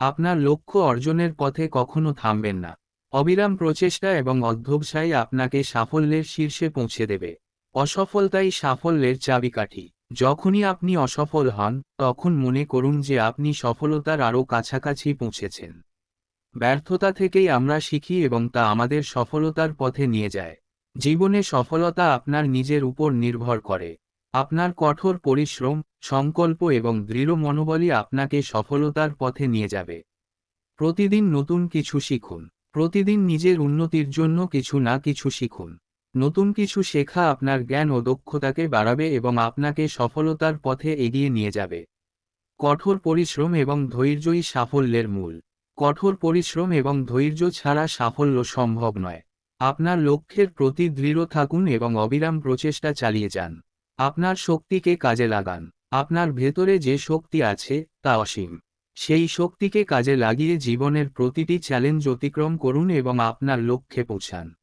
আপনার লক্ষ্য অর্জনের পথে কখনো থামবেন না। অবিরাম প্রচেষ্টা এবং অধ্যবসায় আপনাকে সাফল্যের শীর্ষে পৌঁছে দেবে। অসফলতাই সাফল্যের চাবিকাঠি। যখনই আপনি অসফল হন, তখন মনে করুন যে আপনি সফলতার আরও কাছাকাছি পৌঁছেছেন। ব্যর্থতা থেকেই আমরা শিখি এবং তা আমাদের সফলতার পথে নিয়ে যায়। জীবনে সফলতা আপনার নিজের উপর নির্ভর করে। আপনার কঠোর পরিশ্রম, সংকল্প এবং দৃঢ় মনোবলই আপনাকে সফলতার পথে নিয়ে যাবে। প্রতিদিন নতুন কিছু শিখুন। প্রতিদিন নিজের উন্নতির জন্য কিছু না কিছু শিখুন। নতুন কিছু শেখা আপনার জ্ঞান ও দক্ষতাকে বাড়াবে এবং আপনাকে সফলতার পথে এগিয়ে নিয়ে যাবে। কঠোর পরিশ্রম এবং ধৈর্যই সাফল্যের মূল। কঠোর পরিশ্রম এবং ধৈর্য ছাড়া সাফল্য সম্ভব নয়। আপনার লক্ষ্যের প্রতি দৃঢ় থাকুন এবং অবিরাম প্রচেষ্টা চালিয়ে যান। আপনার শক্তিকে কাজে লাগান। আপনার ভেতরে যে শক্তি আছে তা অসীম। সেই শক্তিকে কাজে লাগিয়ে জীবনের প্রতিটি চ্যালেঞ্জ অতিক্রম করুন এবং আপনার লক্ষ্যে পৌঁছান।